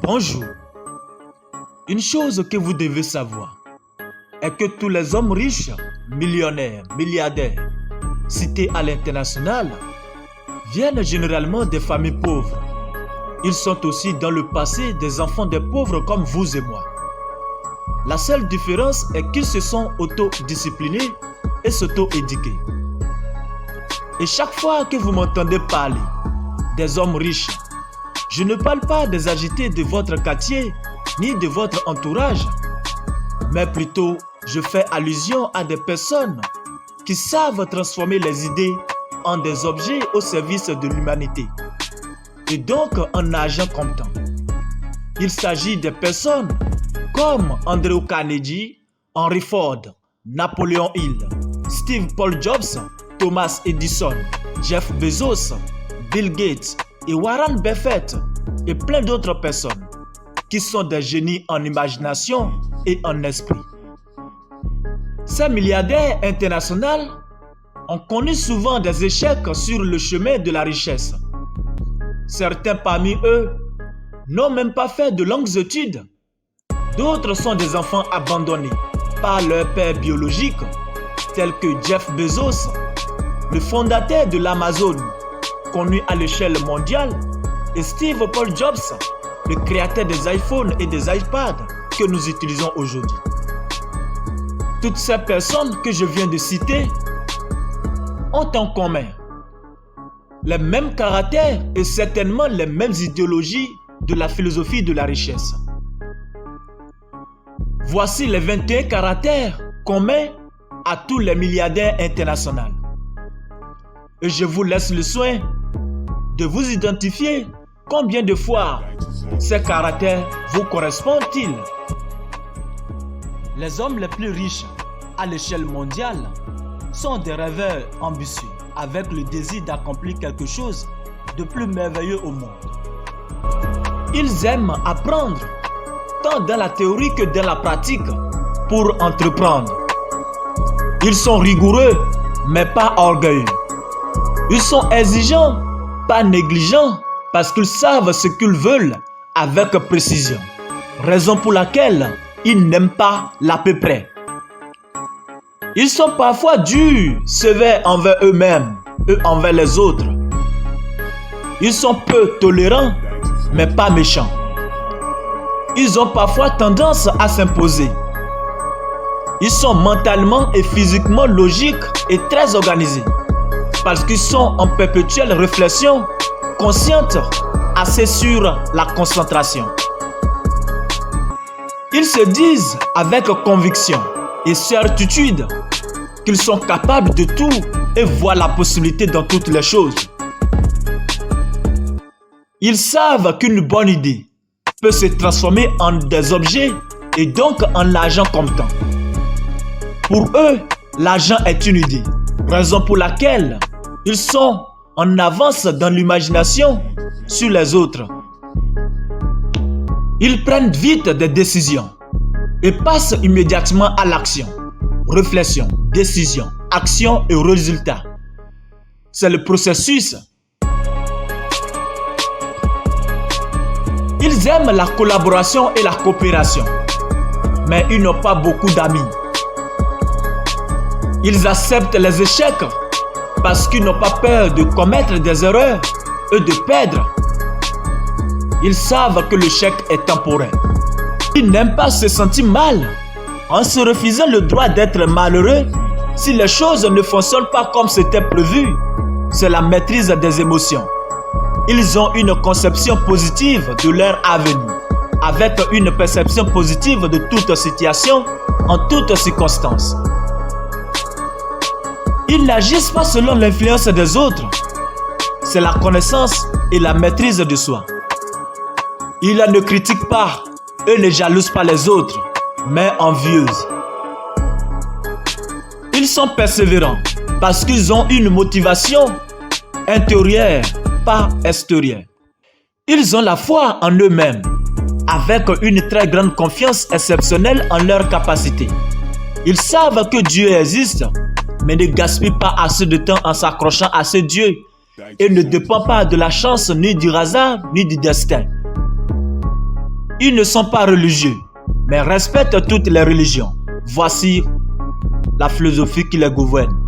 Bonjour. Une chose que vous devez savoir est que tous les hommes riches, millionnaires, milliardaires, cités à l'international, viennent généralement des familles pauvres. Ils sont aussi dans le passé des enfants des pauvres comme vous et moi. La seule différence est qu'ils se sont autodisciplinés et s'auto-éduqués. Et chaque fois que vous m'entendez parler des hommes riches, je ne parle pas des agités de votre quartier ni de votre entourage, mais plutôt je fais allusion à des personnes qui savent transformer les idées en des objets au service de l'humanité et donc en argent comptant. Il s'agit des personnes comme Andrew Carnegie, Henry Ford, Napoléon Hill, Steve Paul Jobs, Thomas Edison, Jeff Bezos, Bill Gates et Warren Buffett et plein d'autres personnes qui sont des génies en imagination et en esprit. Ces milliardaires internationaux ont connu souvent des échecs sur le chemin de la richesse. Certains parmi eux n'ont même pas fait de longues études. D'autres sont des enfants abandonnés par leur père biologique, tels que Jeff Bezos, le fondateur de l'Amazon, connu à l'échelle mondiale, et Steve Paul Jobs, le créateur des iPhones et des iPads que nous utilisons aujourd'hui. Toutes ces personnes que je viens de citer ont en commun les mêmes caractères et certainement les mêmes idéologies de la philosophie de la richesse. Voici les 21 caractères communs à tous les milliardaires internationaux. Et je vous laisse le soin de vous identifier combien de fois ces caractères vous correspondent-ils. Les hommes les plus riches à l'échelle mondiale sont des rêveurs ambitieux avec le désir d'accomplir quelque chose de plus merveilleux au monde. Ils aiment apprendre tant dans la théorie que dans la pratique pour entreprendre. Ils sont rigoureux mais pas orgueilleux. Ils sont exigeants, pas négligents, parce qu'ils savent ce qu'ils veulent avec précision. Raison pour laquelle ils n'aiment pas l'à peu près. Ils sont parfois durs, sévères envers eux-mêmes et envers les autres. Ils sont peu tolérants, mais pas méchants. Ils ont parfois tendance à s'imposer. Ils sont mentalement et physiquement logiques et très organisés, parce qu'ils sont en perpétuelle réflexion, consciente, assez sur la concentration. Ils se disent avec conviction et certitude qu'ils sont capables de tout et voient la possibilité dans toutes les choses. Ils savent qu'une bonne idée peut se transformer en des objets et donc en l'argent comptant. Pour eux, l'argent est une idée, raison pour laquelle ils sont en avance dans l'imagination sur les autres. Ils prennent vite des décisions et passent immédiatement à l'action. Réflexion, décision, action et résultat. C'est le processus. Ils aiment la collaboration et la coopération, mais ils n'ont pas beaucoup d'amis. Ils acceptent les échecs parce qu'ils n'ont pas peur de commettre des erreurs et de perdre. Ils savent que l'échec est temporaire. Ils n'aiment pas se sentir mal en se refusant le droit d'être malheureux si les choses ne fonctionnent pas comme c'était prévu. C'est la maîtrise des émotions. Ils ont une conception positive de leur avenir, avec une perception positive de toute situation, en toutes circonstances. Ils n'agissent pas selon l'influence des autres. C'est la connaissance et la maîtrise de soi. Ils ne critiquent pas et ne jalousent pas les autres, mais envieux. Ils sont persévérants parce qu'ils ont une motivation intérieure, pas extérieure. Ils ont la foi en eux-mêmes, avec une très grande confiance exceptionnelle en leurs capacités. Ils savent que Dieu existe, mais ne gaspillent pas assez de temps en s'accrochant à ce Dieu et ne dépend pas de la chance ni du hasard ni du destin. Ils ne sont pas religieux, mais respectent toutes les religions. Voici la philosophie qui les gouverne.